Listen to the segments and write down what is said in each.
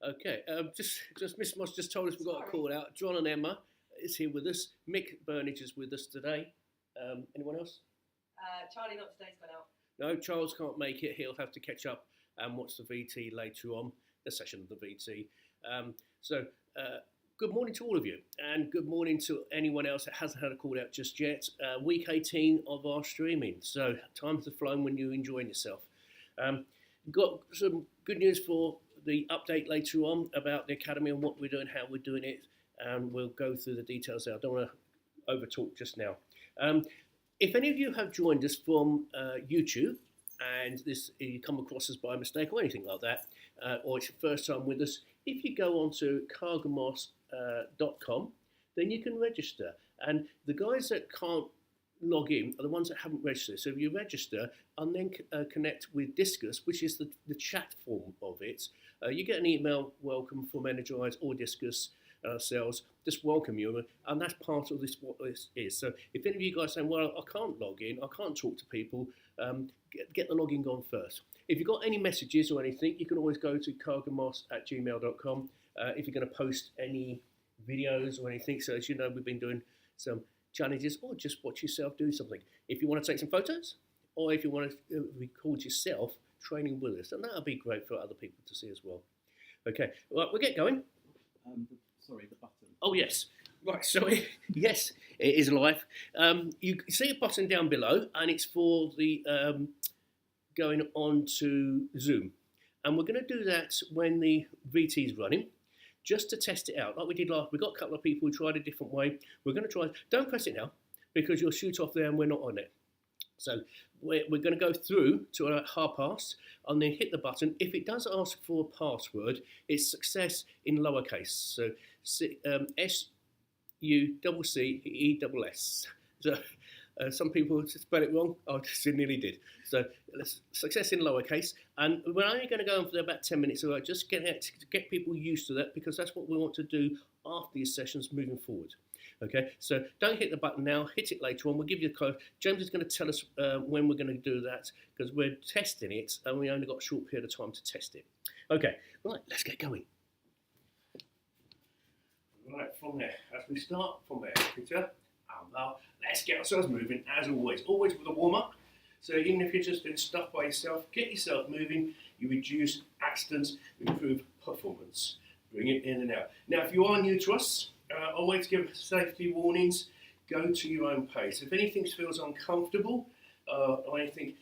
Okay, just Miss Moss just told us we've got a call out. John and Emma is here with us. Mick Burnage is with us today. Anyone else? Charlie, not today's gone out. No, Charles can't make it. He'll have to catch up and watch the VT later on, the session of the VT. So, good morning to all of you, and good morning to anyone else that hasn't had a call out just yet. Week 18 of our streaming, so time's flown when you're enjoying yourself. Got some good news for the update later on about the academy and what we're doing, how we're doing it, and we'll go through the details there. I don't want to over talk just now. If any of you have joined us from YouTube and you come across us by mistake or anything like that, or it's your first time with us, if you go onto cargin.com, then you can register. And the guys that can't log in are the ones that haven't registered. So if you register and then connect with Discus, which is the chat form of it, you get an email welcome from Energize or Discus ourselves, just welcome you, and that's part of this, what this is. So if any of you guys saying, well, I can't log in, I can't talk to people, get the login on first. If you've got any messages or anything, you can always go to cargamos@gmail.com if you're going to post any videos or anything. So as you know, we've been doing some challenges, or just watch yourself do something. If you want to take some photos, or if you want to record yourself training with us, and that'll be great for other people to see as well. Okay, right, we'll get going. Sorry, the button. Oh, yes. Right, sorry. Yes, it is live. You see a button down below, and it's for the going on to Zoom. And we're going to do that when the VT is running, just to test it out. Like we did last, we got a couple of people who tried a different way. We're going to try, don't press it now, because you'll shoot off there and we're not on it. So we're going to go through to a hard pass and then hit the button. If it does ask for a password, it's success in lowercase. So SUCCESS. So some people spell it wrong. I just nearly did. So success in lowercase. And we're only going to go on for about 10 minutes. So just get people used to that, because that's what we want to do after these sessions moving forward. Okay, so don't hit the button now, hit it later on. We'll give you the code. James is going to tell us when we're going to do that, because we're testing it and we only got a short period of time to test it. Okay, right, let's get going. Right, from there, as we start from there, Peter, now let's get ourselves moving as always with a warm up. So even if you're just doing stuff by yourself, get yourself moving, you reduce accidents, improve performance. Bring it in and out. Now, if you are new to us, always give safety warnings. Go to your own pace. If anything feels uncomfortable or anything,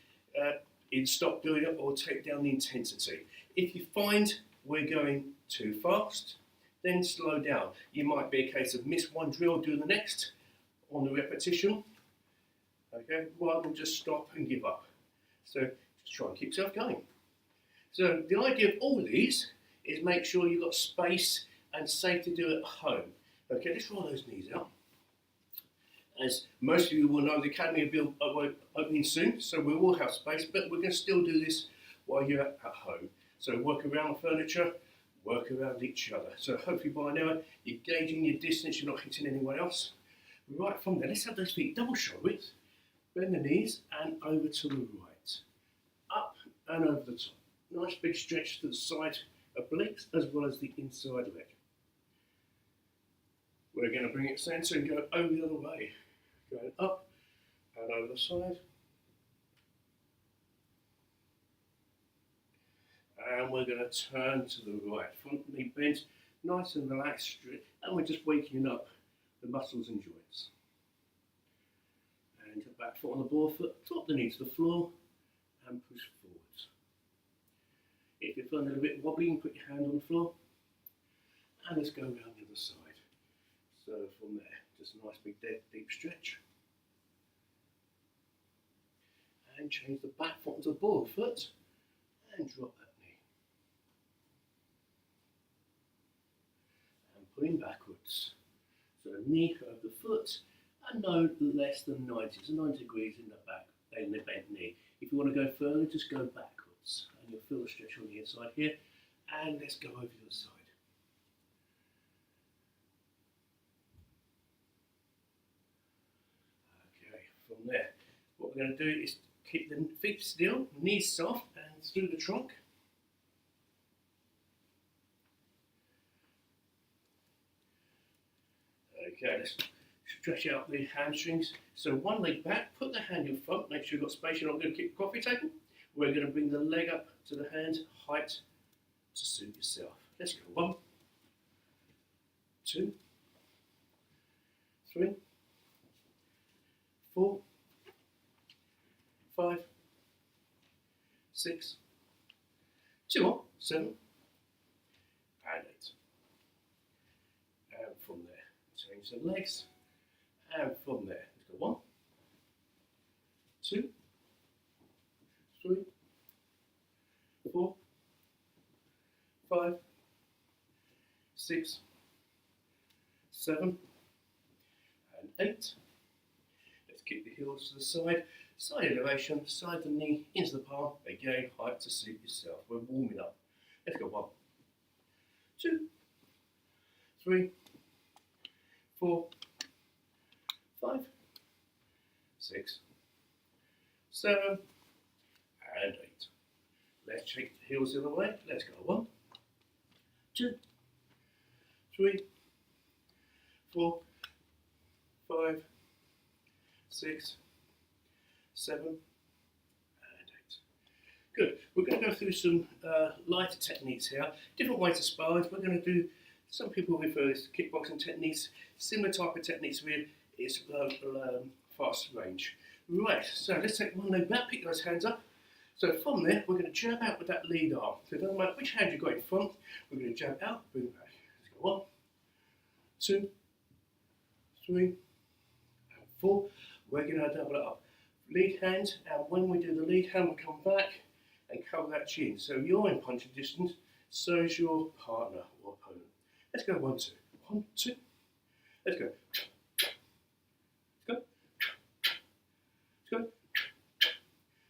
stop doing it or take down the intensity. If you find we're going too fast, then slow down. You might be a case of miss one drill, do the next on the repetition. Okay, rather than just stop and give up. So just try and keep yourself going. So the idea of all these is make sure you've got space and safe to do it at home. Okay, let's roll those knees out. As most of you will know, the Academy will be opening soon, so we will have space, but we're going to still do this while you're at home. So work around the furniture, work around each other. So hopefully by now you're gauging your distance, you're not hitting anyone else. Right from there, let's have those feet double shoulder width, bend the knees and over to the right. Up and over the top. Nice big stretch to the side obliques as well as the inside leg. We're going to bring it center and go over the other way. Going up and over the side. And we're going to turn to the right. Front knee bent, nice and relaxed, straight, and we're just waking up the muscles and joints. And back foot on the ball foot, drop the knee to the floor and push forwards. If you're feeling a little bit wobbly, you can put your hand on the floor. And let's go around the other side. So from there, just a nice big deep stretch. And change the back foot onto the ball foot and drop that knee. And pulling backwards. So knee over the foot and no less than 90, so 90 degrees in the back, in the bent knee. If you want to go further, just go backwards. And you'll feel the stretch on the inside here. And let's go over to the side. From there, what we're going to do is keep the feet still, knees soft, and through the trunk. Okay, let's stretch out the hamstrings. So one leg back, put the hand in front, make sure you've got space, you're not going to kick the coffee table. We're going to bring the leg up to the hand, height to suit yourself. Let's go. 1, 2, 3, 4, 5, 6, 2 more, 7, and 8. And from there, change the legs. And from there, let's go 1, 2, 3, 4, 5, 6, 7, and 8. Let's kick the heels to the side. Side elevation, side the knee into the palm. Again, height to suit yourself. We're warming up. Let's go 1, 2, 3, 4, 5, 6, 7, and 8. Let's shake the heels the other way. Let's go 1, 2, 3, 4, 5, 6, 7, and 8. Good. We're going to go through some lighter techniques here. Different ways to spar. We're going to do, some people refer this to kickboxing techniques. Similar type of techniques with is fast range. Right, so let's take one leg back, pick those hands up. So from there, we're going to jab out with that lead arm. So it doesn't matter which hand you've got in front, we're going to jab out, bring it back. Let's go 1, 2, 3, and 4. We're going to double it up. Lead hand, and when we do the lead hand, we'll come back and cover that chin. So you're in punching distance, so is your partner or opponent. Let's go 1, 2. 1, 2. Let's go. Let's go. Let's go.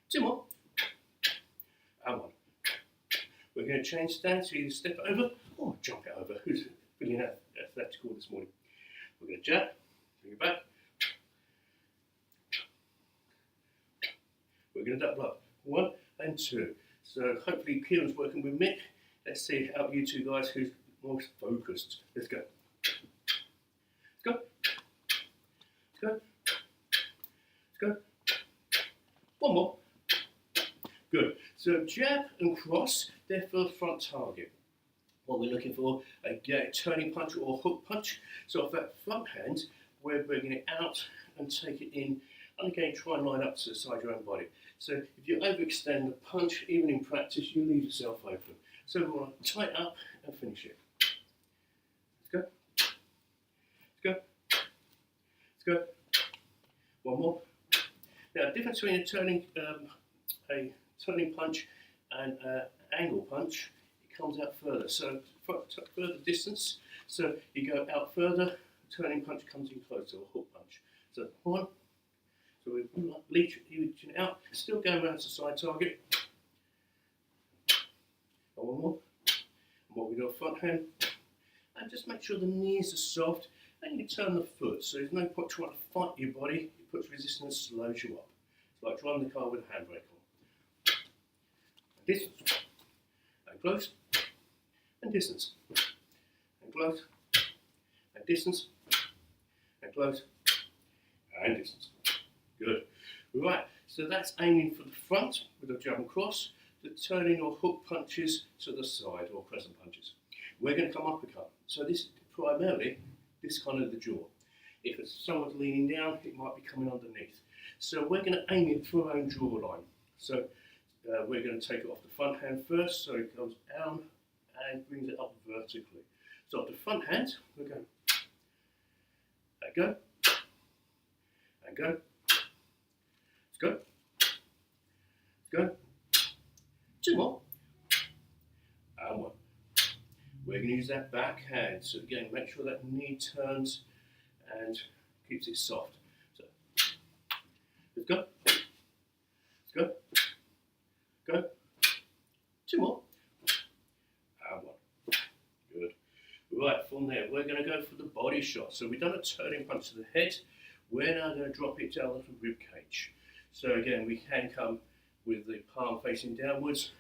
2 more. And 1. We're going to change stance, so either step it over or jump it over. Who's feeling athletical this morning? We're going to jab, bring it back. We're going to double up. 1 and 2. So hopefully Kieran's working with Mick. Let's see out you two guys who's most focused. Let's go. Let's go. Let's go. Let's go. 1 more. Good. So jab and cross, they're for the front target. What we're looking for, again, turning punch or hook punch. So off that front hand, we're bringing it out and take it in. And again, try and line up to the side of your own body. So if you overextend the punch, even in practice, you leave yourself open. So we want to tighten up and finish it. Let's go. Let's go. Let's go. 1 more. Now, the difference between a turning punch and an angle punch, it comes out further. So further distance. So you go out further, turning punch comes in closer, or hook punch. So 1. So we reaching out, still going around to the side target. And 1 more. And what we do, front hand. And just make sure the knees are soft. And you turn the foot. So there's no point trying to fight your body. It puts resistance, slows you up. It's like driving the car with a handbrake on. And distance. And close. And distance. And close. And distance. And close. And distance. Good. Right, so that's aiming for the front with a jab and cross, the turning or hook punches to the side or crescent punches. We're going to come uppercut. So this primarily, this kind of the jaw. If someone's leaning down, it might be coming underneath. So we're going to aim it through our own jawline. So we're going to take it off the front hand first, so it goes down and brings it up vertically. So off the front hand, we're going, and go, and go. Go. Go. 2 more. And 1. We're going to use that back hand. So again, make sure that knee turns and keeps it soft. So let's go. Let's go. Go. 2 more. And 1. Good. Right, from there, we're going to go for the body shot. So we've done a turning punch to the head. We're now going to drop it down the rib cage. So again, we can come with the palm facing downwards,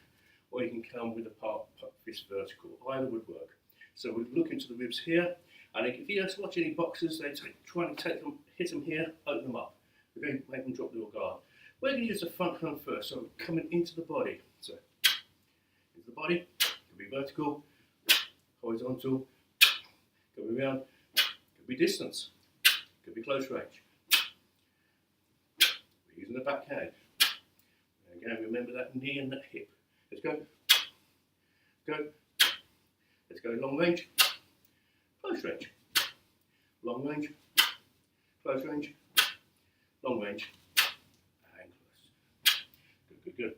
or you can come with the palm fist vertical. Either would work. So we look into the ribs here, And if you just watch any boxers, they try to hit them here, open them up. We're going to make them drop their guard. We're going to use the front hand first, so we're coming into the body. So, into the body, could be vertical, horizontal, could be round, could be distance, could be close range. We're using the back hand. And again, remember that knee and that hip. Let's go. Go. Let's go long range, close range, long range, close range, long range, and close. Good, good, good.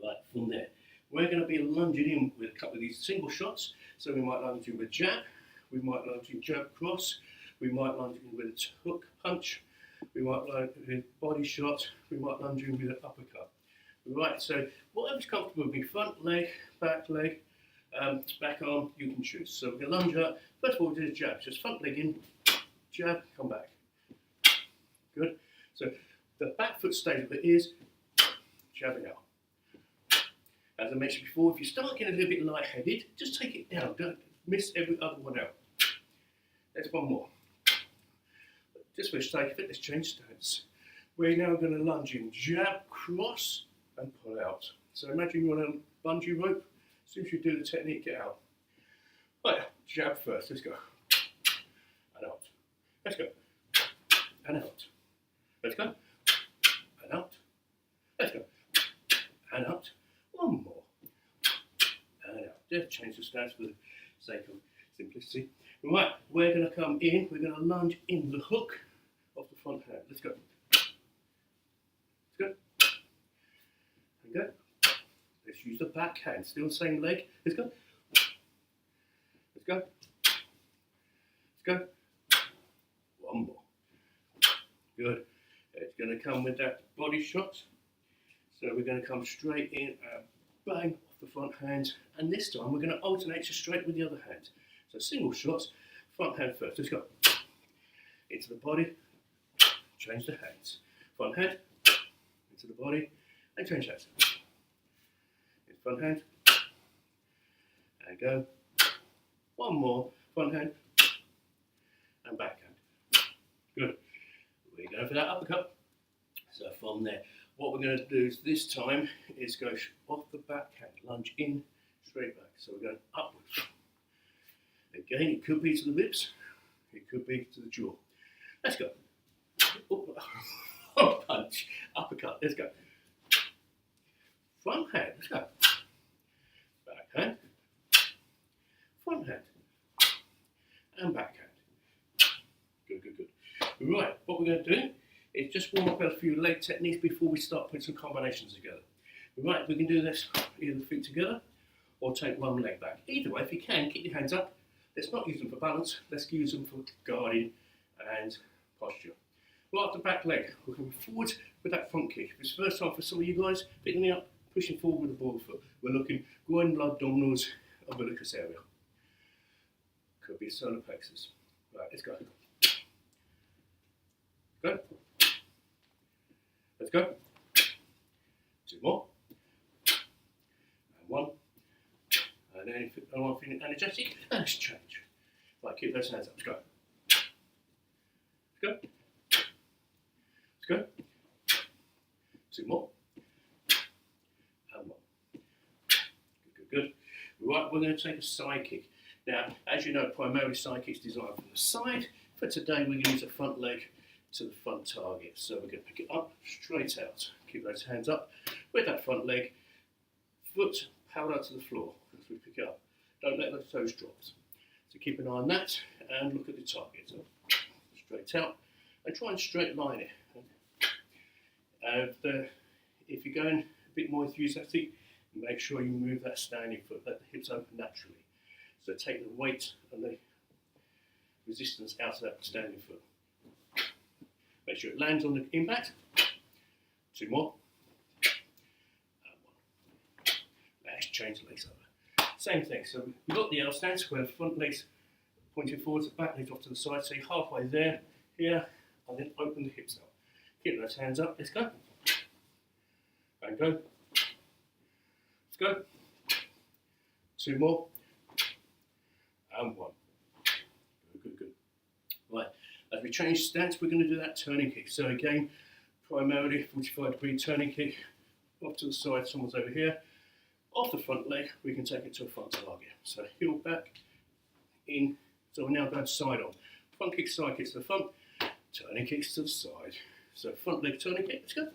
Right, from there, we're going to be lunging in with a couple of these single shots. So we might lunge in with jab, we might lunge in jab cross, we might lunge in with a hook punch, we might lunge with body shot, we might lunge in with an uppercut. Right, so whatever's comfortable with me, front leg, back arm, you can choose. So we're going to lunge up. First of all, we do the jab. Just front leg in, jab, come back. Good. So the back foot stays where it is, jabbing out. As I mentioned before, if you start getting a little bit lightheaded, just take it down. Don't miss every other one out. There's one more. Just for the sake of it, let's change stance. We're now going to lunge in, jab, cross, and pull out. So imagine you're on a bungee rope. As soon as you do the technique, get out. Right, jab first, let's go. And out. Let's go. And out. Let's go. And out. Let's go. And out. One more. And out. Just change the stance for the sake of simplicity. Right, we're going to come in, we're going to lunge in the hook of the front hand. Let's go. Let's go. And go. Let's use the back hand, still the same leg. Let's go. Let's go. Let's go. One more. Good. It's going to come with that body shot. So we're going to come straight in and bang off the front hand. And this time we're going to alternate to straight with the other hand. So single shots, front hand first. Let's go. Into the body, change the hands. Front hand, into the body, and change hands. Front hand, and go. One more, front hand, and back hand. Good. We're going for that uppercut. So from there, what we're going to do is this time is go off the back hand, lunge in, straight back. So we're going upwards. Again, it could be to the ribs, it could be to the jaw. Let's go. Oh, punch, uppercut, let's go. Front hand, let's go. Back hand, front hand, and back hand. Good, good, good. Right, what we're going to do is just warm up a few leg techniques before we start putting some combinations together. Right, we can do this either feet together or take one leg back. Either way, if you can, keep your hands up. Let's not use them for balance, let's use them for guarding and posture. Right up the back leg, we're coming forward with that front kick. If it's the first time for some of you guys, picking me up, pushing forward with the ball foot. We're looking groin, abdominals, umbilicus area. Could be solar plexus. Right, let's go. Go. Let's go. Two more. And one. And then if I'm feeling energetic, let's change. Right, keep those hands up. Let's go. Let's go. Let's go. Two more. And one. Good, good, good. Right, we're going to take a side kick. Now, as you know, primarily side kicks designed from the side. For today, we're going to use the front leg to the front target. So we're going to pick it up, straight out. Keep those hands up with that front leg. Foot parallel to the floor as we pick it up. Don't let those toes drop. So keep an eye on that and look at the target. So straight out and try and straight line it. If you're going a bit more enthusiastic, make sure you move that standing foot, let the hips open naturally. So take the weight and the resistance out of that standing foot. Make sure it lands on the impact. Two more. And one. Let's change the legs over. Same thing. So we've got the L stance where the front legs pointing forwards, the back legs off to the side. So you're halfway there, here, and then open the hips up. Keep those hands up. Let's go. And go. Let's go. Two more. And one. Good, we change stance, we're going to do that turning kick. So again, primarily 45-degree turning kick, off to the side, someone's over here. Off the front leg, we can take it to a front target. So heel back, in. So we're now going side on. Front kick, side kicks to the front, turning kicks to the side. So front leg turning kick, let's go.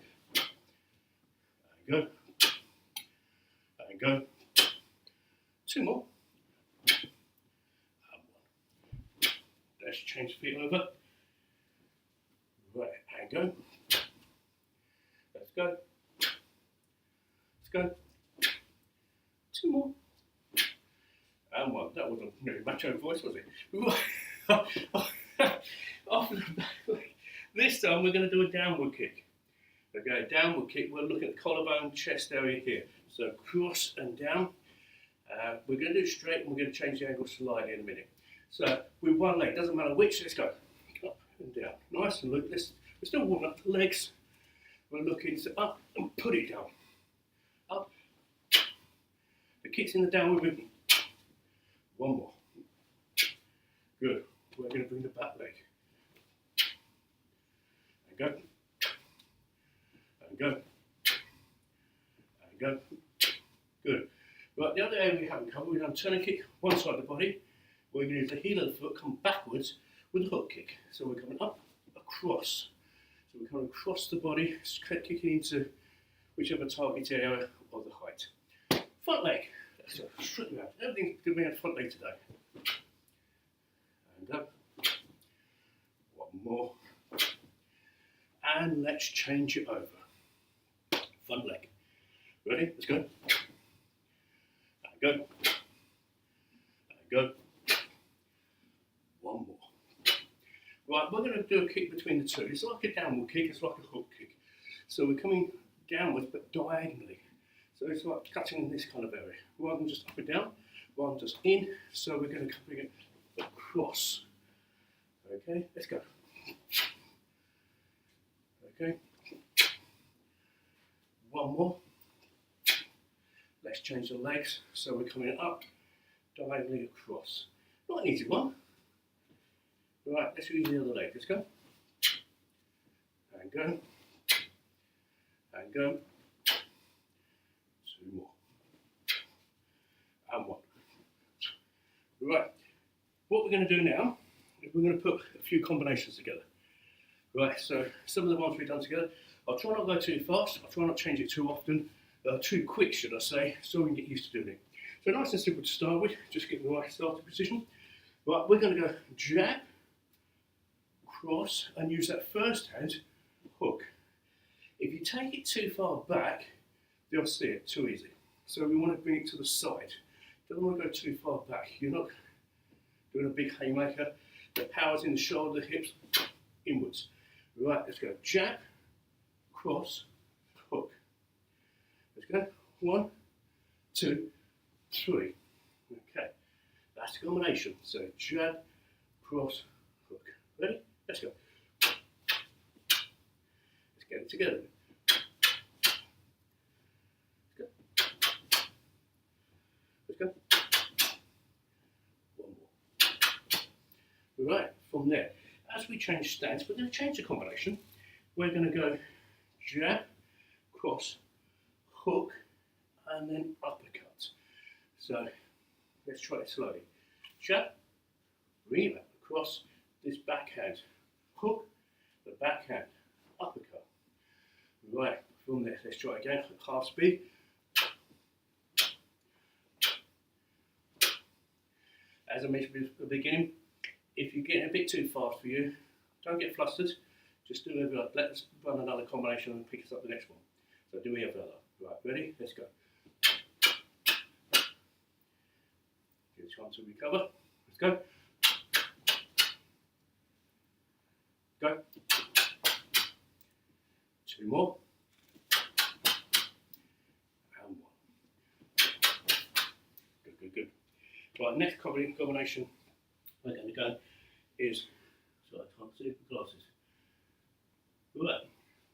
And go. And go. Two more. And one. Let's change feet over. Right, and go. Let's go. Let's go. Two more. And one. That wasn't really macho voice, was it? Off the back leg. This time we're going to do a downward kick. Okay, downward kick. We're looking at the collarbone, chest area here. So cross and down. We're going to do it straight, and we're going to change the angle slightly in a minute. So with one leg, doesn't matter which. Let's go. Up and down. Nice and look. We're still warming up the legs. We're looking to up and put it down. Up. The kick's in the downward movement. One more. Good. We're going to bring the back leg. And go. And go. And go. Good. Right, the other area we haven't covered, we've done turning kick, one side of the body. We're going to use the heel of the foot, come backwards with a hook kick. So we're coming up, across. So we're coming across the body, kicking into whichever target area or the height. Front leg. Let's go straight around. Everything's going to be on front leg today. And up. One more. And let's change it over. Front leg. Ready? Let's go. And go. And go. One more. Right, we're going to do a kick between the two. It's like a downward kick, it's like a hook kick. So we're coming downwards but diagonally. So it's like cutting in this kind of area. Rather than just up and down, rather than just in. So we're going to bring it across. Okay, let's go. Okay. One more. Let's change the legs. So we're coming up, diagonally across. Not an easy one. Right, let's use the other leg. Let's go. And go. And go. Two more. And one. Right. What we're going to do now is we're going to put a few combinations together. Right, so some of the ones we've done together, I'll try not to go too fast, I'll try not to change it too often, too quick should I say, so we can get used to doing it. So nice and simple to start with, just get the right starting position. Right, we're going to go jab, cross, and use that first hand, hook. If you take it too far back, they'll see it too easy. So we want to bring it to the side. Don't want to go too far back. You're not doing a big haymaker. The power's in the shoulder, the hips, inwards. Right, let's go. Jab, cross, hook. Let's go. 1, 2, 3. Okay, that's the combination. So jab, cross, hook. Ready? Let's go. Let's get it together. Let's go. One more. Right, from there. As we change stance, we're going to change the combination. We're going to go jab, cross, hook, and then uppercut. So let's try it slowly. Jab, bring it back across, this backhand, hook, the backhand, uppercut. Right, from there, let's try again at half speed. As I mentioned at the beginning, if you're getting a bit too fast for you, don't get flustered. Just do it. Let's run another combination and pick us up the next one. So do we have another? Right, ready? Let's go. Give it time to recover. Let's go. Go. Two more. And one. Good, good, good. Right, next combination we're going to go is, so I can't see the glasses. Right,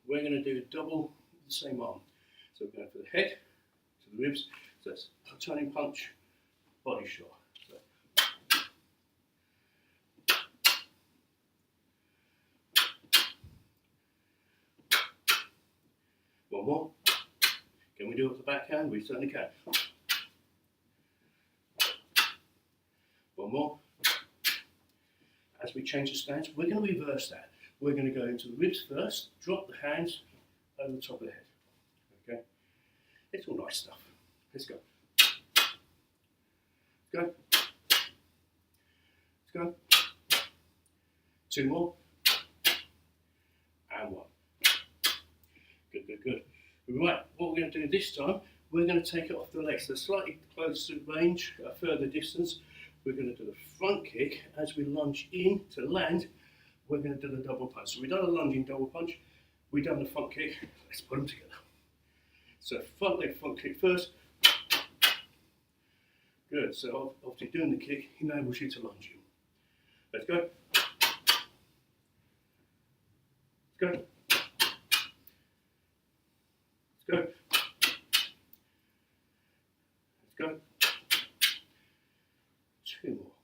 we're going to do double the same arm. So we're going for the head, to the ribs, so it's a turning punch, body shot. So. One more. Can we do it with the backhand? We certainly can. One more. As we change the stance, we're going to reverse that. We're going to go into the ribs first, drop the hands over the top of the head. Okay? It's all nice stuff. Let's go. Let's go. Let's go. Two more. And one. Good, good, good. Right, what we're going to do this time, we're going to take it off the legs. So slightly closer range, a further distance. We're going to do the front kick. As we lunge in to land, we're going to do the double punch. So we've done a lunging double punch. We've done the front kick. Let's put them together. So front leg, front kick first. Good. So obviously doing the kick enables you to lunge in. Let's go. Let's go. Let's go. Let's go. Two more.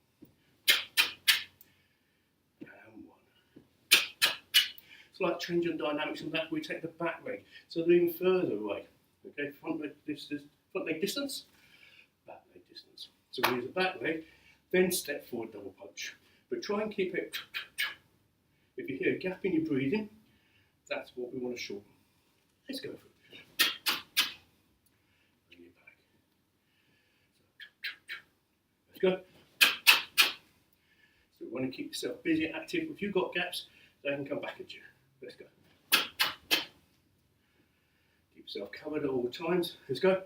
And one. It's like changing dynamics on that. We take the back leg, so they're even further away. Okay, front leg distance, back leg distance. So we use the back leg, then step forward double punch. But try and keep it. If you hear a gap in your breathing, that's what we want to shorten. Let's go for it. Bring it back. Let's go. So we want to keep yourself busy and active. If you've got gaps, they can come back at you. Let's go. Keep yourself covered at all times. Let's go.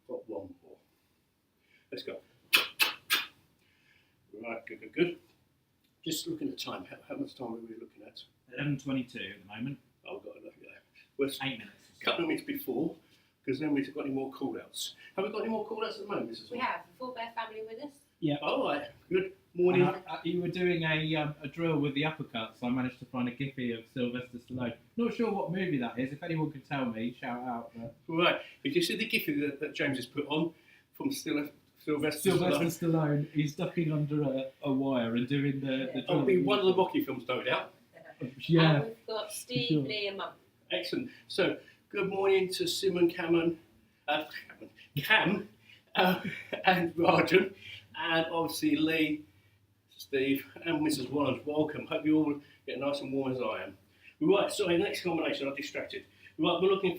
Got one more. Let's go. Right, good, good, good. Just looking at time. How much time are we looking at? 11:22 at the moment. Oh, I've got enough. Yeah. We're 8 minutes. a couple of minutes before, because then we've got any more call-outs. Have we got any more call-outs at the moment, Mrs. We have the full bear family with us. Yeah. All right, good morning. You were doing a drill with the uppercuts. So I managed to find a Giphy of Sylvester Stallone. Not sure what movie that is. If anyone could tell me, shout out. But... Right, did you see the Giphy that James has put on from Sylvester Stallone, he's ducking under a wire and doing the drill. It'll be one of the Rocky films, no doubt. Yeah. And we've got Steve, Sure. Lee, and Mum. Excellent. So, good morning to Simon, Cam, and Rajan, and obviously Lee, Steve, and Mrs. Wallace. Welcome. Hope you all get nice and warm as I am. Right, sorry, next combination, I'm distracted. Right, we're going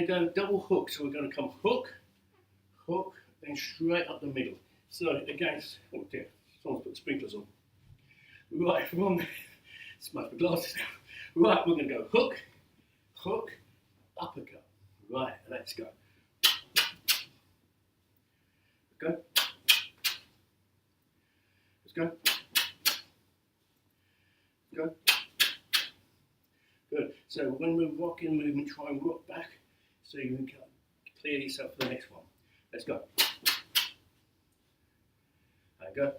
to go double hook. So we're going to come hook, hook, then straight up the middle. So again, oh dear, someone's put the sprinklers on. Right, from smash my glasses now. Right, we're going to go hook, hook, uppercut. Right, let's go. Go. Let's go. Go. Good. So when we're rocking movement, try and rock back so you can clear yourself for the next one. Let's go. And go.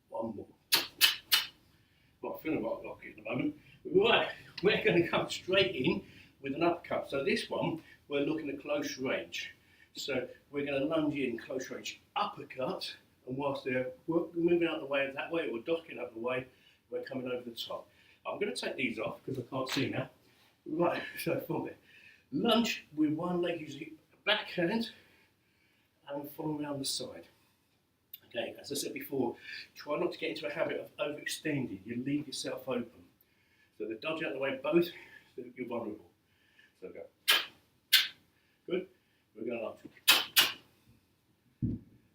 One more. Well, I'm feeling right lucky at the moment. Right, we're going to come straight in with an uppercut. So this one, we're looking at close range. So we're going to lunge in close range uppercut, and whilst they're moving out the way that way, or docking out the way, we're coming over the top. I'm going to take these off because I can't see now. Right, so from there, lunge with one leg using backhand and follow around the side. Okay, as I said before, try not to get into a habit of overextending. You leave yourself open. So they dodge out the way both, so you're vulnerable. So go. Good. We're going to lunge.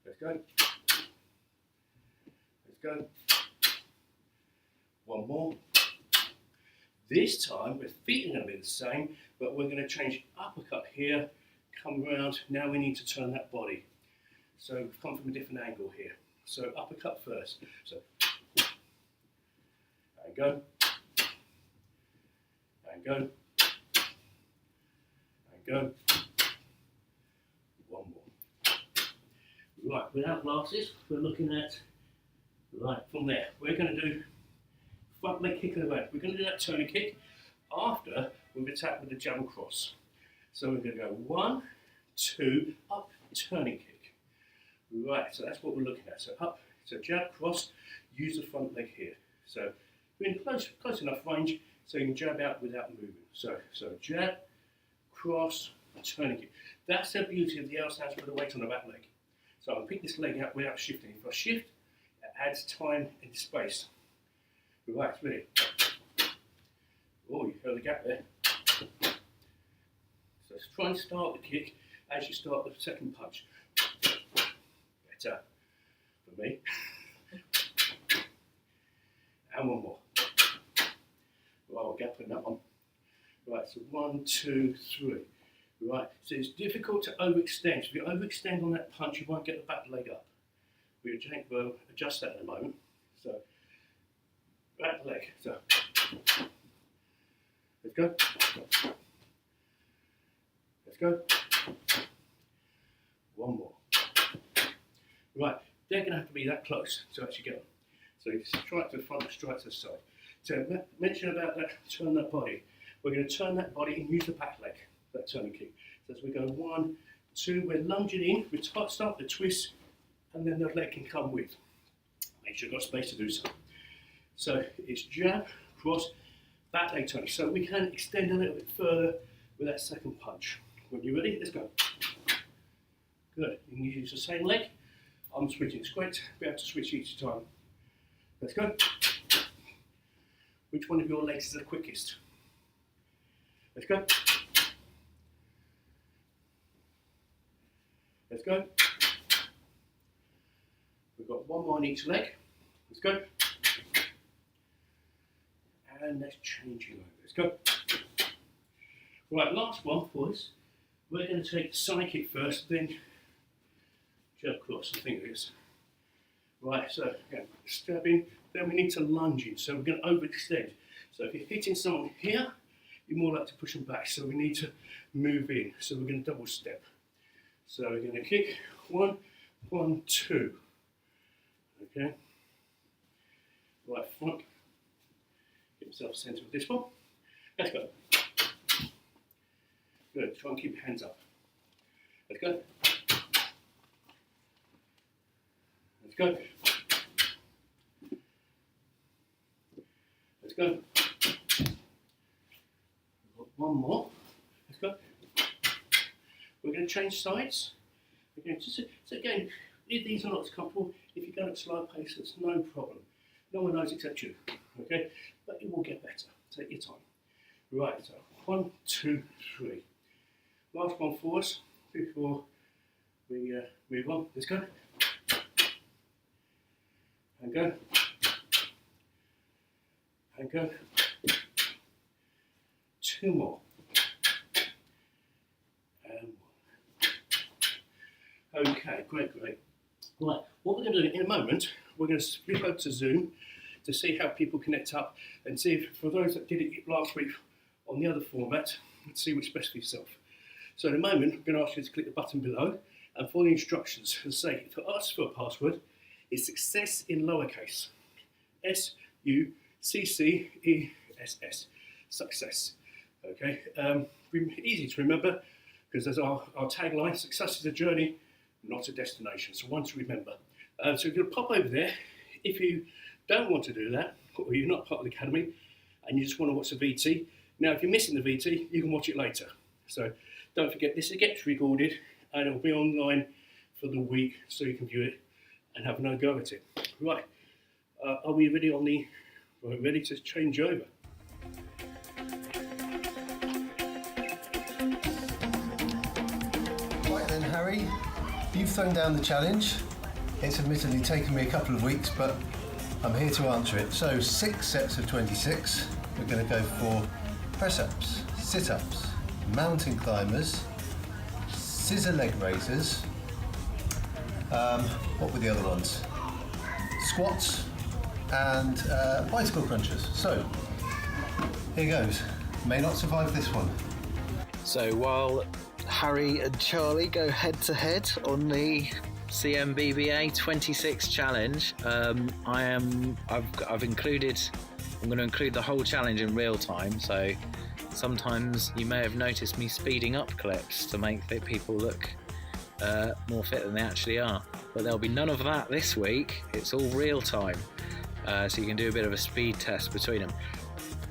Let's go. Let's go. One more. This time, we're feet are going to be the same, but we're going to change uppercut here, come around. Now we need to turn that body. So come from a different angle here. So uppercut first. So, and go. And go. And go. One more. Right, without glasses, we're looking at, right, from there. We're going to do front leg kick of the way. We're going to do that turning kick after we've attacked with the jump cross. So we're going to go 1, 2, up, turning kick. Right, so that's what we're looking at. So up, so jab cross, use the front leg here. So We're in close enough range so you can jab out without moving. So jab, cross, turning kick. That's the beauty of the L stance with the weight on the back leg. So I'll pick this leg out without shifting. If I shift, it adds time and space. Right, ready. Oh, you heard the gap there. So try and start the kick as you start the second punch. Better for me. And one more. Well, gap in that one. Right, so 1, 2, 3. Right, so it's difficult to overextend. If you overextend on that punch, you won't get the back leg up. We'll adjust that in a moment. So, back leg. So, let's go. Let's go. One more. Right, they're going to have to be that close to actually get them. So you strike to the front, strike to the side. So mention about that, turn that body. We're going to turn that body and use the back leg, that turning kick. So as we go 1, 2, we're lunging in, we start the twist, and then the leg can come with. Make sure you've got space to do so. So it's jab, cross, back leg turning. So we can extend a little bit further with that second punch. When you're ready, let's go. Good. You can use the same leg. I'm switching. It's great to be able to switch each time. Let's go. Which one of your legs is the quickest? Let's go. Let's go. We've got one more on each leg. Let's go. And let's change it over. Let's go. Right, last one for us. We're going to take the side kick first, then jab cross, I think it is. Right, so again, stabbing, then we need to lunge in. So we're going to overextend. So if you're hitting someone here, you're more likely to push them back. So we need to move in. So we're going to double step. So we're going to kick 1, 1, 2. Okay. Right, front. Get yourself centre with this one. Let's go. Good. Try and keep your hands up. Let's go. Let's go. Let's go. One more. Let's go. We're going to change sides. Again, so again, if these are not as comfortable, if you go at a slow pace, it's no problem. No one knows except you. Okay? But it will get better. Take your time. Right, so 1, 2, 3. Last one for us before we move on. Let's go. And go. And go. 2 more. And 1. Okay, great. Right, what we're going to do in a moment, we're going to flip over to Zoom to see how people connect up and see if, for those that did it last week on the other format, let's see what's best for yourself. So in a moment, I'm going to ask you to click the button below and follow the instructions and say, for us for a password, is success in lowercase. SUCCESS. Success. Okay. Easy to remember because there's our tagline: success is a journey, not a destination. So one to remember. So you're going to pop over there. If you don't want to do that, or you're not part of the academy and you just want to watch the VT, now if you're missing the VT, you can watch it later. So don't forget, this gets recorded and it'll be online for the week so you can view it and have no go at it. Right, are we ready ready to change over? Right then, Harry, you've thrown down the challenge. It's admittedly taken me a couple of weeks, but I'm here to answer it. So 6 sets of 26. We're going to go for press-ups, sit-ups, mountain climbers, scissor leg raisers. What were the other ones? Squats and bicycle crunches. So here goes. May not survive this one. So while Harry and Charlie go head to head on the CMBBA 26 challenge, I'm going to include the whole challenge in real time. So sometimes you may have noticed me speeding up clips to make people look more fit than they actually are. But there'll be none of that this week. It's all real time. so you can do a bit of a speed test between them.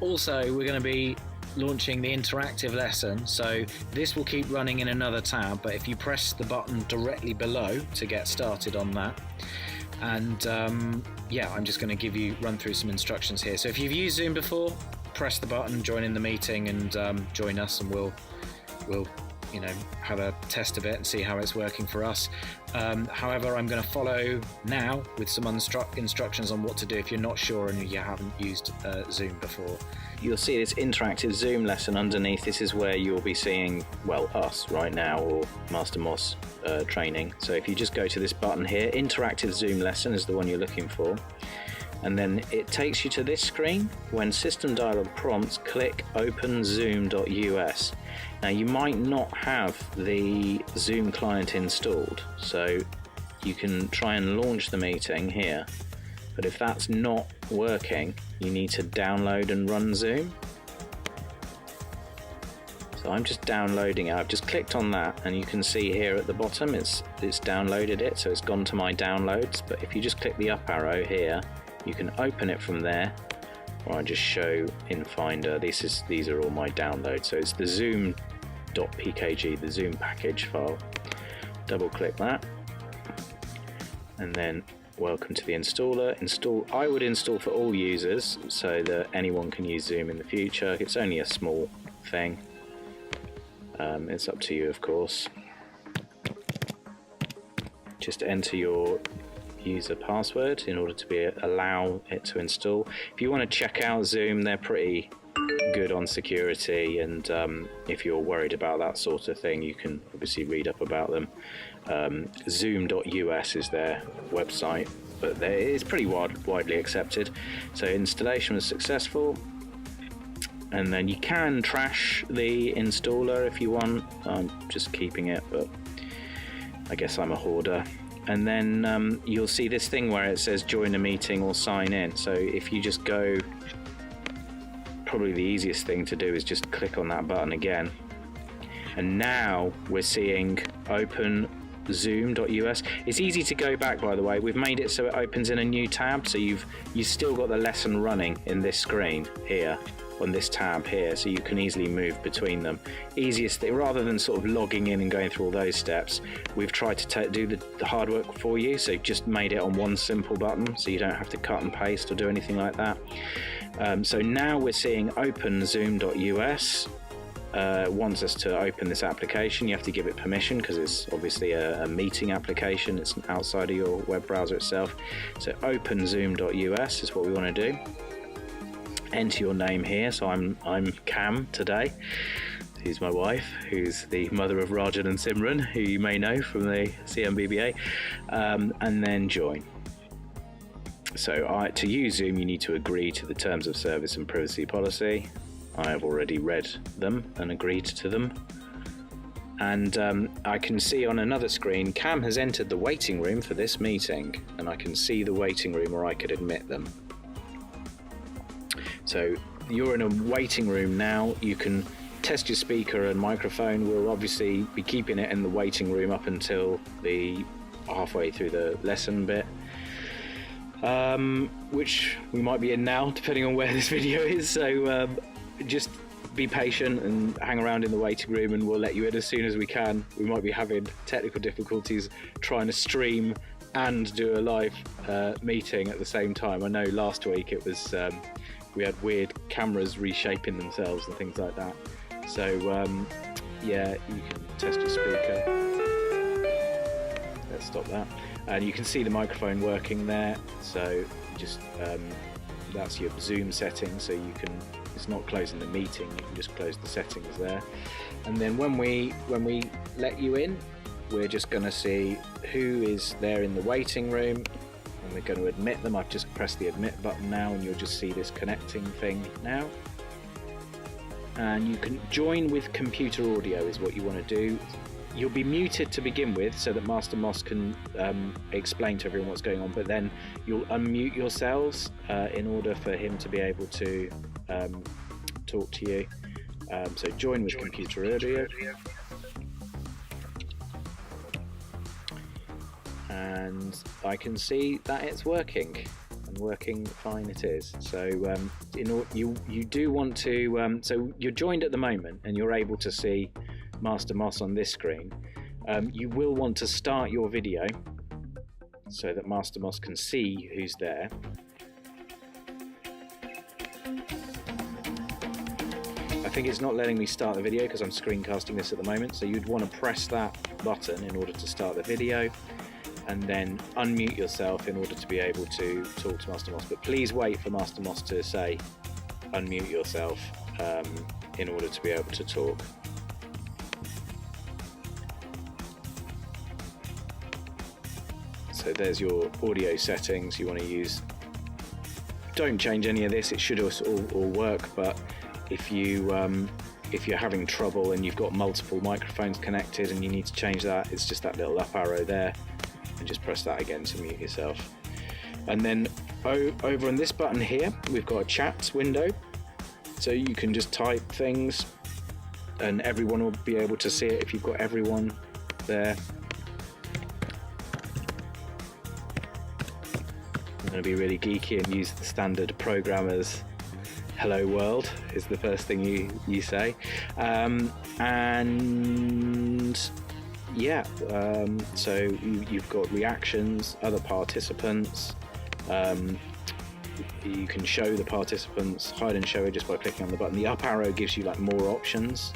Also, we're going to be launching the interactive lesson, so this will keep running in another tab, but if you press the button directly below to get started on that, and yeah, I'm just going to run through some instructions here. So if you've used Zoom before, press the button, join in the meeting, and join us, and we'll have a test of it and see how it's working for us. However, I'm going to follow now with some instructions on what to do if you're not sure and you haven't used Zoom before. You'll see this interactive Zoom lesson underneath. This is where you'll be seeing, well, us right now, or Master Moss training. So if you just go to this button here, interactive Zoom lesson is the one you're looking for. And then it takes you to this screen. When system dialog prompts, click open zoom.us. Now you might not have the Zoom client installed, so you can try and launch the meeting here. But if that's not working, you need to download and run Zoom. So I'm just downloading it. I've just clicked on that, and you can see here at the bottom it's downloaded it, so it's gone to my downloads. But if you just click the up arrow here, you can open it from there, or I just show in Finder. These are all my downloads. So it's the zoom.pkg, the Zoom package file. Double click that, and then welcome to the installer. I would install for all users so that anyone can use Zoom in the future. It's only a small thing. It's up to you, of course. Just enter your user password in order to allow it to install. If you want to check out Zoom, they're pretty good on security, and if you're worried about that sort of thing, you can obviously read up about them. Zoom.us is their website, but it's pretty widely accepted. So installation was successful, and then you can trash the installer if you want. I'm just keeping it, but I guess I'm a hoarder. And then you'll see this thing where it says join a meeting or sign in. So if you just go, probably the easiest thing to do is just click on that button again. And now we're seeing open zoom.us. It's easy to go back, by the way. We've made it so it opens in a new tab, so you've still got the lesson running in this screen here, on this tab here, so you can easily move between them. Easiest thing, rather than sort of logging in and going through all those steps, we've tried to do the hard work for you, so just made it on one simple button, so you don't have to cut and paste or do anything like that. So now we're seeing open zoom.us. Wants us to open this application. You have to give it permission because it's obviously a meeting application. It's outside of your web browser itself. So open zoom.us is what we want to do. Enter your name here. So I'm Cam today, who's my wife, who's the mother of Rajan and Simran, who you may know from the CMBBA, and then join. So to use Zoom, you need to agree to the terms of service and privacy policy. I have already read them and agreed to them. And I can see on another screen, Cam has entered the waiting room for this meeting, and I can see the waiting room where I could admit them. So you're in a waiting room now. You can test your speaker and microphone. We'll obviously be keeping it in the waiting room up until the halfway through the lesson bit. Which we might be in now, depending on where this video is. So just be patient and hang around in the waiting room, and we'll let you in as soon as we can. We might be having technical difficulties trying to stream and do a live meeting at the same time. I know last week it was we had weird cameras reshaping themselves and things like that. So yeah, you can test your speaker. Let's stop that. And you can see the microphone working there. So just that's your Zoom settings. So you can, it's not closing the meeting. You can just close the settings there. And then when we let you in, we're just going to see who is there in the waiting room, and we're going to admit them. I've just pressed the admit button now, and you'll just see this connecting thing now. And you can join with computer audio is what you want to do. You'll be muted to begin with so that Master Moss can explain to everyone what's going on, but then you'll unmute yourselves in order for him to be able to talk to you. So join with computer audio. And I can see that it's working. and working fine it is. So you do want to, so you're joined at the moment and you're able to see Master Moss on this screen. You will want to start your video so that Master Moss can see who's there. I think it's not letting me start the video because I'm screencasting this at the moment, so you'd want to press that button in order to start the video and then unmute yourself in order to be able to talk to Master Moss. But please wait for Master Moss to say unmute yourself in order to be able to talk. So there's your audio settings you want to use. Don't change any of this, it should all work, but if you're having trouble and you've got multiple microphones connected and you need to change that, it's just that little up arrow there, and just press that again to mute yourself. And then over on this button here, we've got a chat window, so you can just type things and everyone will be able to see it if you've got everyone there. I'm going to be really geeky and use the standard programmers hello world is the first thing you say, and yeah, so you've got reactions, other participants, you can show the participants, hide and show it just by clicking on the button. The up arrow gives you like more options,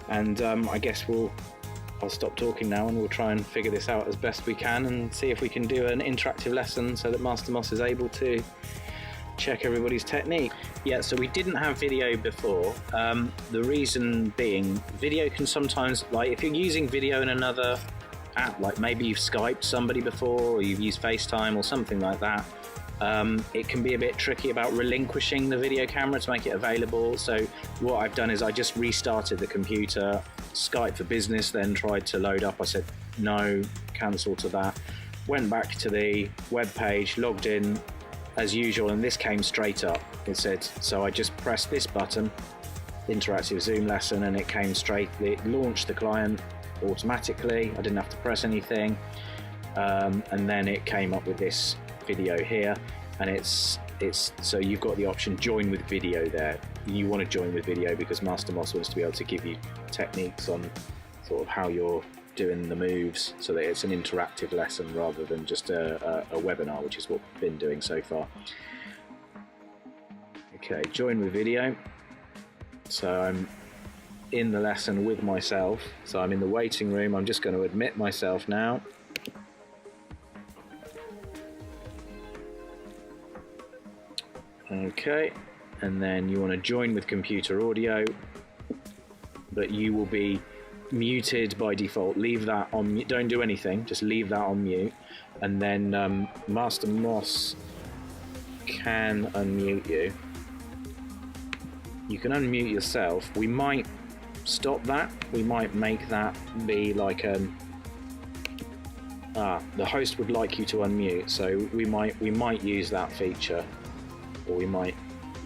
and I guess I'll stop talking now and we'll try and figure this out as best we can and see if we can do an interactive lesson so that Master Moss is able to check everybody's technique. Yeah, so we didn't have video before. The reason being, video can sometimes, like if you're using video in another app, like maybe you've Skyped somebody before or you've used FaceTime or something like that, it can be a bit tricky about relinquishing the video camera to make it available. So what I've done is I just restarted the computer, Skype for Business, then tried to load up. I said no, cancel to that, went back to the web page, logged in as usual, and this came straight up. It said, so I just pressed this button, interactive Zoom lesson, and it came straight, it launched the client automatically. I didn't have to press anything, and then it came up with this video here, and it's so you've got the option join with video there. You want to join with video because Master Moss wants to be able to give you techniques on sort of how you're doing the moves, so that it's an interactive lesson rather than just a webinar, which is what we've been doing so far. Okay, join with video. So I'm in the lesson with myself, so I'm in the waiting room. I'm just going to admit myself now. Okay, and then you want to join with computer audio, but you will be muted by default. Leave that on mute. Don't do anything, just leave that on mute, and then Master Moss can unmute you. You can unmute yourself. We might stop that. We might make that be like the host would like you to unmute, so we might use that feature, or we might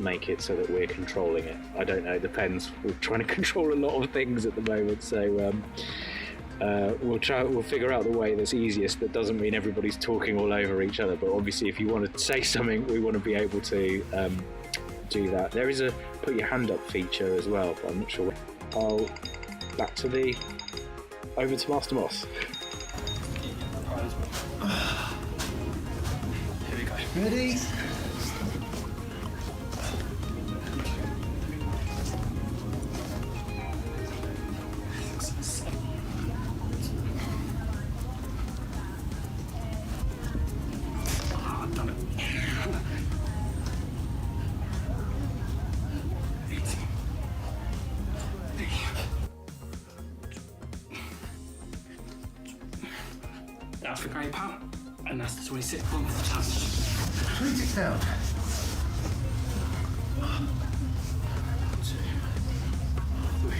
make it so that we're controlling it. I don't know, it depends. We're trying to control a lot of things at the moment, so we'll figure out the way that's easiest. That doesn't mean everybody's talking all over each other, but obviously if you want to say something, we want to be able to do that. There is a put your hand up feature as well, but I'm not sure. Over to Master Moss. Here we go. Ready? I've done it. That's the grey part, and that's the 26th one for the touch. Read it down. 1, 2, 3,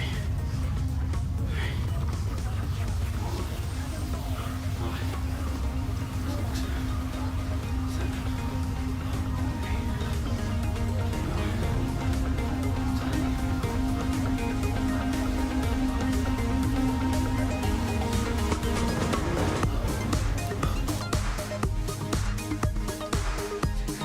4, 5, 6, 7, 8, 9, 10.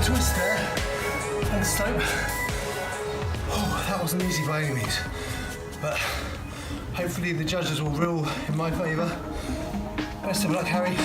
twist there on the slope. Oh, that wasn't easy by any means, but hopefully the judges will rule in my favour. Best of luck, Harry.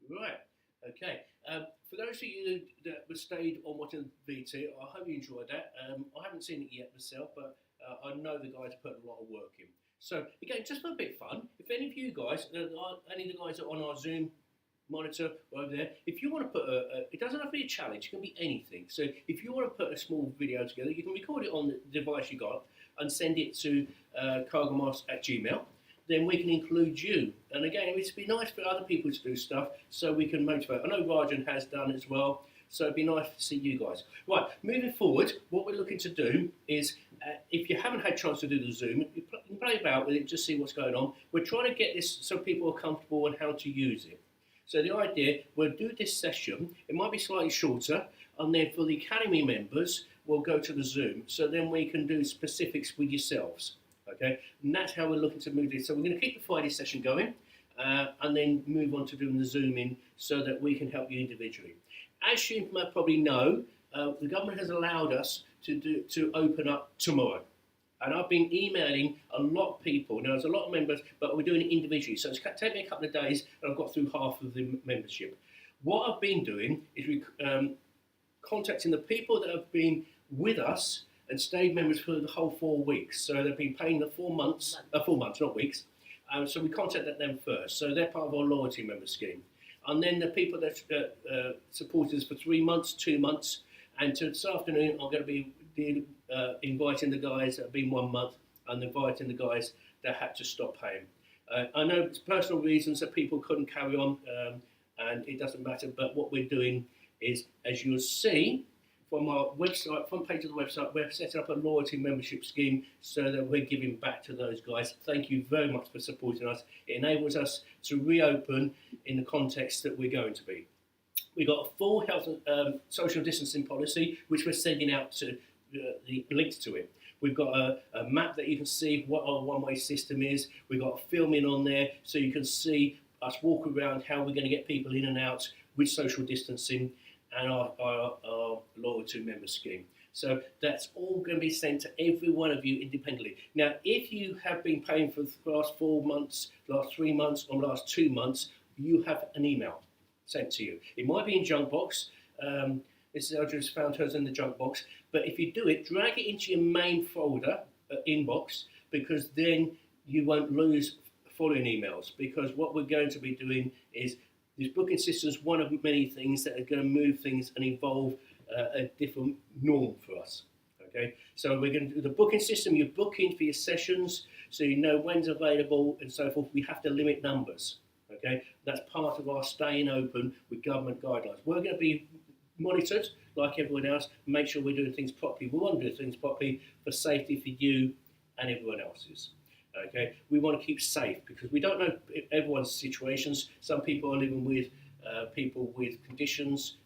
Right. Okay. For those of you that stayed on watching VT, I hope you enjoyed that. I haven't seen it yet myself, but I know the guys put a lot of work in. So again, just for a bit of fun, if any of you guys, any of the guys that are on our Zoom monitor over there, if you want to put it doesn't have to be a challenge, it can be anything. So if you want to put a small video together, you can record it on the device you got and send it to cargin@gmail.com. Then we can include you. And again, it'd be nice for other people to do stuff so we can motivate. I know Rajan has done as well, so it'd be nice to see you guys. Right, moving forward, what we're looking to do is, if you haven't had a chance to do the Zoom, you can play about with it, just see what's going on. We're trying to get this so people are comfortable on how to use it. So the idea, we'll do this session, it might be slightly shorter, and then for the Academy members, we'll go to the Zoom, so then we can do specifics with yourselves. Okay, and that's how we're looking to move this. So we're going to keep the Friday session going, and then move on to doing the Zoom in so that we can help you individually. As you might probably know, the government has allowed us to open up tomorrow. And I've been emailing a lot of people. Now, there's a lot of members, but we're doing it individually. So it's taken me a couple of days, and I've got through half of the membership. What I've been doing is contacting the people that have been with us and stayed members for the whole 4 weeks. So they've been paying the 4 months, 4 months, not weeks. So we contacted them first. So they're part of our loyalty member scheme. And then the people that supported us for 3 months, 2 months, and this afternoon I'm going to be inviting the guys that have been 1 month and inviting the guys that had to stop paying. I know it's personal reasons that people couldn't carry on, and it doesn't matter, but what we're doing is, as you'll see, from our website, front page of the website, we're setting up a loyalty membership scheme so that we're giving back to those guys. Thank you very much for supporting us. It enables us to reopen in the context that we're going to be. We've got a full health and social distancing policy, which we're sending out to the links to it. We've got a map that you can see what our one-way system is. We've got filming on there so you can see us walk around how we're going to get people in and out with social distancing, and our loyalty member scheme. So that's all going to be sent to every one of you independently. Now, if you have been paying for the last 4 months, last 3 months, or last 2 months, you have an email sent to you. It might be in junk box. This is I just found hers in the junk box. But if you do it, drag it into your main folder inbox, because then you won't lose following emails. Because what we're going to be doing is this booking system is one of many things that are going to move things and evolve a different norm for us. Okay, so we're going to do the booking system. You're booking for your sessions, so you know when's available and so forth. We have to limit numbers. Okay, that's part of our staying open with government guidelines. We're going to be monitored like everyone else, make sure we're doing things properly. We want to do things properly for safety for you and everyone else's. Okay, we want to keep safe because we don't know everyone's situations. Some people are living with people with conditions,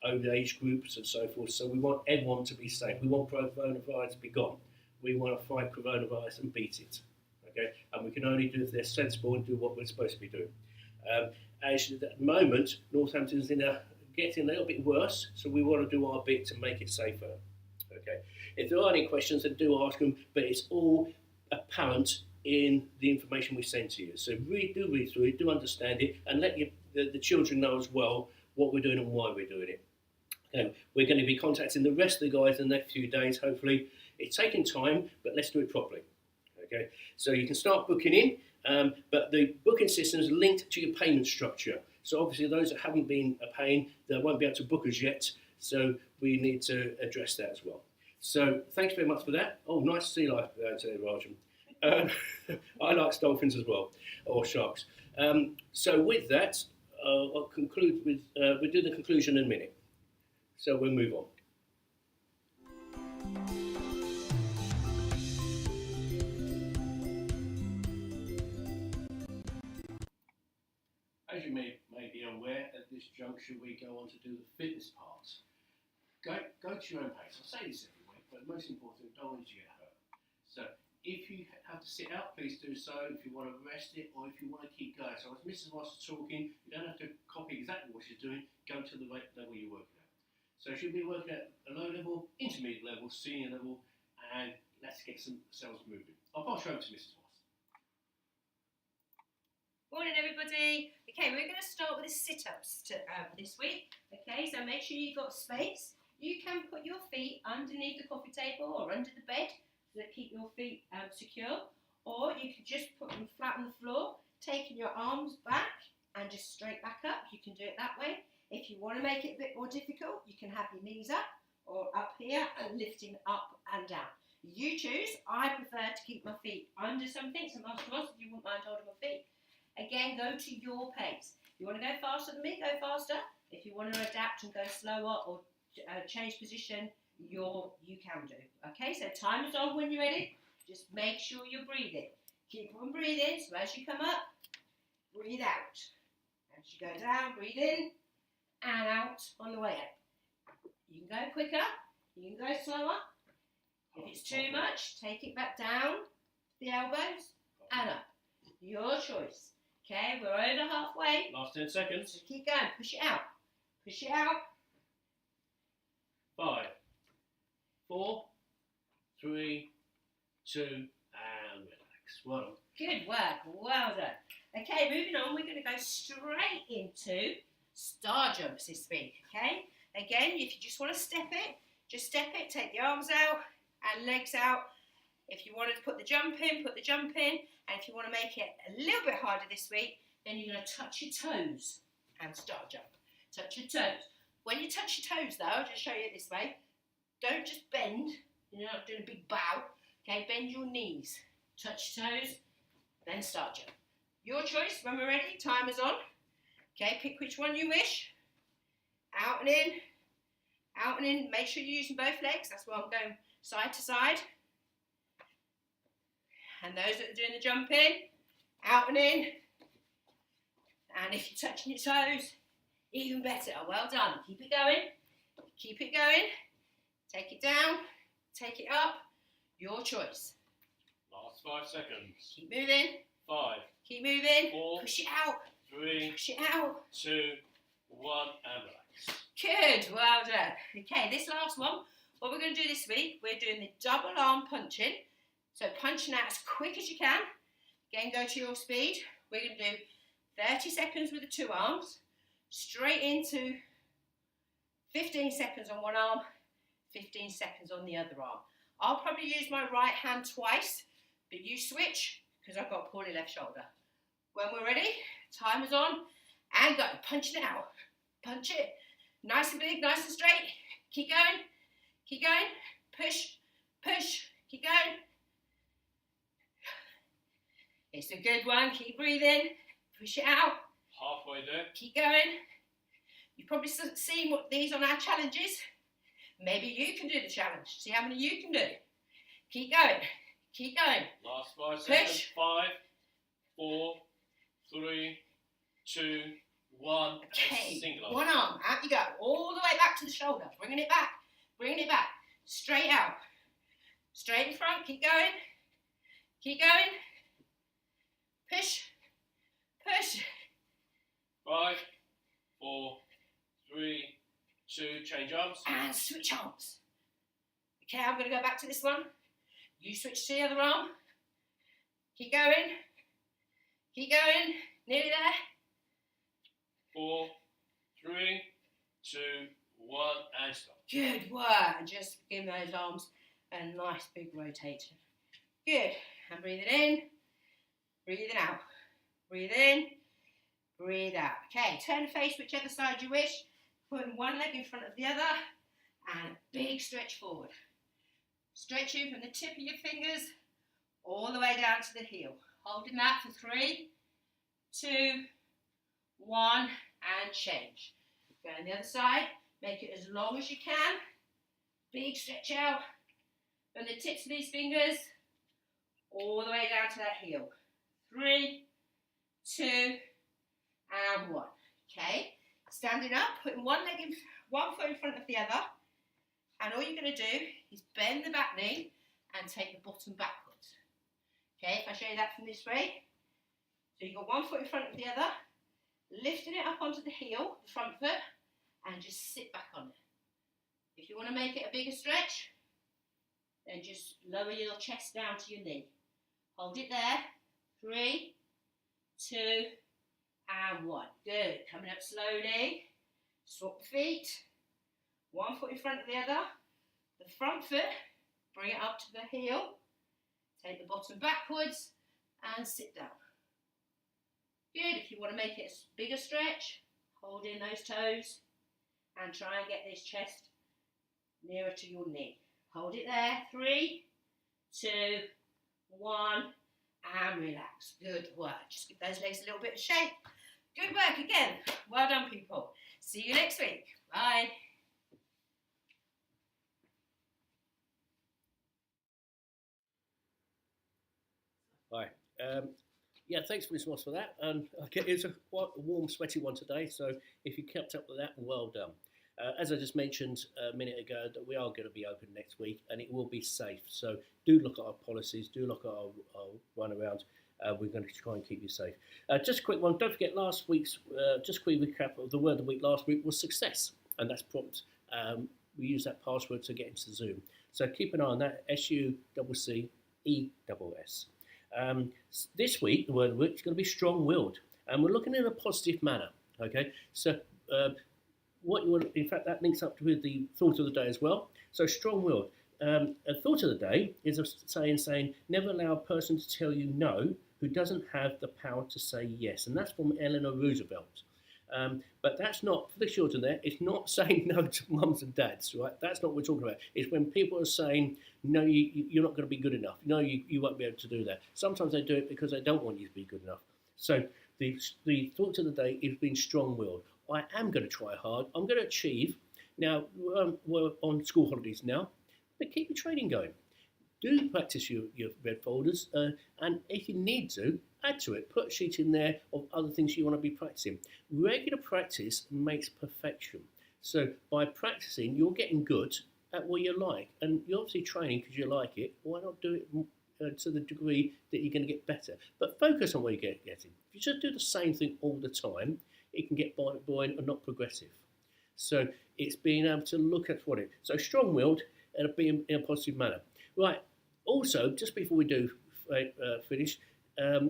over age groups and so forth. So we want everyone to be safe. We want coronavirus to be gone. We want to fight coronavirus and beat it. Okay, and we can only do if they're sensible and do what we're supposed to be doing. Actually, at the moment, Northampton's getting a little bit worse, so we want to do our bit to make it safer. Okay, if there are any questions, then do ask them. But it's all apparent in the information we send to you. So read through it, do understand it, and let the children know as well what we're doing and why we're doing it. We're going to be contacting the rest of the guys in the next few days, hopefully. It's taking time, but let's do it properly. Okay, so you can start booking in, but the booking system is linked to your payment structure. So obviously those that haven't been paying, they won't be able to book us yet, so we need to address that as well. So thanks very much for that. Oh, nice sea life today, Rajan. I like dolphins as well, or sharks. So with that, I'll conclude with, we'll do the conclusion in a minute. So we'll move on. As you may be aware, at this juncture we go on to do the fitness part. Go to your own pace. I say this every week, but most important, don't want you to get hurt. So if you have to sit out, please do so. If you want to rest it, or if you want to keep going. So as Mrs. Ross is talking, you don't have to copy exactly what she's doing. Go to the level you're working at. So she'll be working at a low level, intermediate level, senior level, and let's get some cells moving. I'll pass you over to Mrs. Ross. Morning everybody. Okay, we're going to start with the sit-ups this week. Okay, so make sure you've got space. You can put your feet underneath the coffee table or under the bed to keep your feet secure, or you can just put them flat on the floor, taking your arms back and just straight back up. You can do it that way. If you want to make it a bit more difficult, you can have your knees up or up here and lifting up and down. You choose. I prefer to keep my feet under something, so Master Ross, if you wouldn't mind holding my feet. Again, go to your pace. If you want to go faster than me, go faster. If you want to adapt and go slower or change position, you can do. Okay, so time is on when you're ready. Just make sure you're breathing. Keep on breathing. So as you come up, breathe out. As you go down, breathe in and out on the way up. You can go quicker. You can go slower. If it's too much, take it back down the elbows and up. Your choice. Okay, we're over halfway. Last 10 seconds. So keep going. Push it out. Push it out. 5, 4, 3, 2, and relax. Well done. Good work. Well done. Okay, moving on. We're going to go straight into star jumps this week. Okay. Again, if you just want to step it, just step it. Take the arms out and legs out. If you wanted to put the jump in, put the jump in. And if you want to make it a little bit harder this week, then you're going to touch your toes and star jump. Touch your toes. When you touch your toes, though, I'll just show you it this way. Don't just bend. You're not doing a big bow. Okay, bend your knees. Touch your toes, then star jump. Your choice. When we're ready, timer's on. Okay, pick which one you wish. Out and in, out and in. Make sure you're using both legs. That's why I'm going side to side. And those that are doing the jump in, out and in. And if you're touching your toes, even better. Well done. Keep it going. Keep it going. Take it down. Take it up. Your choice. Last 5 seconds. Keep moving. 5, Keep moving. 4, Push it out. 3, Push it out. 2, 1, and relax. Good. Well done. Okay, this last one, what we're going to do this week, we're doing the double arm punching. So punching out as quick as you can. Again, go to your speed. We're going to do 30 seconds with the 2 arms, straight into 15 seconds on one arm, 15 seconds on the other arm. I'll probably use my right hand twice, but you switch because I've got a poorly left shoulder. When we're ready, timer's on, and go. Punching it out. Punch it. Nice and big, nice and straight. Keep going. Keep going. Push. Push. Keep going. It's a good one. Keep breathing. Push it out. Halfway there. Keep going. You've probably seen what these on our challenges. Maybe you can do the challenge. See how many you can do. Keep going. Keep going. Last 5 Push. seconds. 5, 4, 3, 2, 1. Okay. And single arm. One arm. Out you go. All the way back to the shoulder. Bringing it back. Bringing it back. Straight out. Straight in front. Keep going. Keep going. Push. Push. 5, 4, 3, 2. Change arms. And switch arms. Okay, I'm going to go back to this one. You switch to the other arm. Keep going. Keep going. Nearly there. 4, 3, 2, 1, and stop. Good work. And just give those arms a nice big rotation. Good. And breathe it in. Breathe it out. Breathe in. Breathe out. Okay, turn and face whichever side you wish. Putting one leg in front of the other. And a big stretch forward. Stretching from the tip of your fingers all the way down to the heel. Holding that for 3, 2, 1, and change. Go on the other side. Make it as long as you can. Big stretch out from the tips of these fingers all the way down to that heel. 3, 2, and 1. Okay. Standing up, putting one foot in front of the other. And all you're going to do is bend the back knee and take the bottom backwards. Okay, if I show you that from this way. So you've got one foot in front of the other, lifting it up onto the heel, the front foot, and just sit back on it. If you want to make it a bigger stretch, then just lower your chest down to your knee. Hold it there. 3, 2, and 1. Good. Coming up slowly. Swap the feet. One foot in front of the other. The front foot, bring it up to the heel. Take the bottom backwards and sit down. Good. If you want to make it a bigger stretch, hold in those toes and try and get this chest nearer to your knee. Hold it there. 3, 2, 1, and relax. Good work. Just give those legs a little bit of shape. Good work again. Well done, people. See you next week. Bye. Hi. Yeah, thanks for this, Moss, for that. Okay, it's quite a warm, sweaty one today, so if you kept up with that, well done. As I just mentioned a minute ago, that we are going to be open next week, and it will be safe. So do look at our policies, do look at our run around. We're going to try and keep you safe. Just a quick one. Don't forget last week's, just a quick recap of the word of the week last week was success, and that's prompt. We use that password to get into Zoom. So keep an eye on that, SUCCESS. This week, the word of the week is going to be strong-willed, and we're looking in a positive manner. Okay, so what you want, in fact, that links up with the thought of the day as well. So strong-willed. A thought of the day is a saying, never allow a person to tell you no who doesn't have the power to say yes, and that's from Eleanor Roosevelt. But that's not, for the children there, it's not saying no to mums and dads, right? That's not what we're talking about. It's when people are saying, no, you're not going to be good enough. No, you won't be able to do that. Sometimes they do it because they don't want you to be good enough. So the thought of the day is being strong-willed. I am going to try hard. I'm going to achieve Now, we're on school holidays now, but keep your training going. Do practice your red folders, and if you need to, add to it. Put a sheet in there of other things you want to be practicing. Regular practice makes perfection. So by practicing, you're getting good at what you like, and you're obviously training because you like it. Why not do it to the degree that you're going to get better? But focus on what you're getting. If you just do the same thing all the time, it can get boring and not progressive. So it's being able to look at what it. So strong-willed and being in a positive manner. Right. Also, just before we do finish,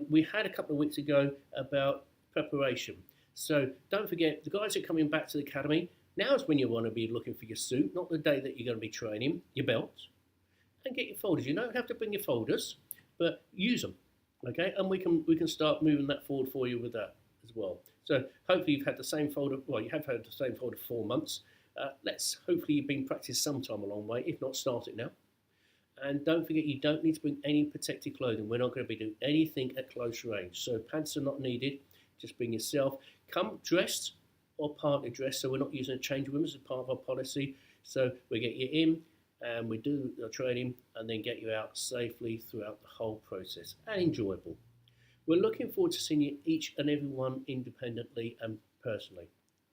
we had a couple of weeks ago about preparation. So don't forget, the guys are coming back to the academy. Now is when you want to be looking for your suit, not the day that you're going to be training, your belt, and get your folders. You don't have to bring your folders, but use them, okay? And we can start moving that forward for you with that as well. So hopefully you've had the same folder. Well, you have had the same folder for 4 months. Hopefully you've been practiced sometime along the way. If not, start it now. And don't forget, you don't need to bring any protective clothing. We're not going to be doing anything at close range. So pants are not needed. Just bring yourself. Come dressed or partly dressed. So we're not using a change room as a part of our policy. So we get you in and we do the training and then get you out safely throughout the whole process and enjoyable. We're looking forward to seeing you each and every one independently and personally.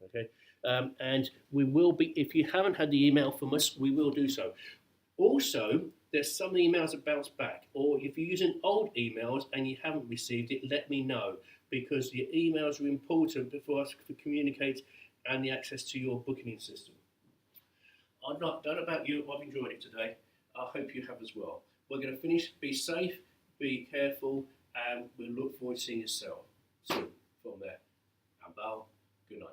Okay. And we will be, if you haven't had the email from us, we will do so. Also, there's some emails that bounce back, or if you're using old emails and you haven't received it, let me know, because your emails are important for us to communicate and the access to your booking system. I don't know about you, I've enjoyed it today. I hope you have as well. We're going to finish. Be safe, be careful, and we'll look forward to seeing you soon from there. And good night.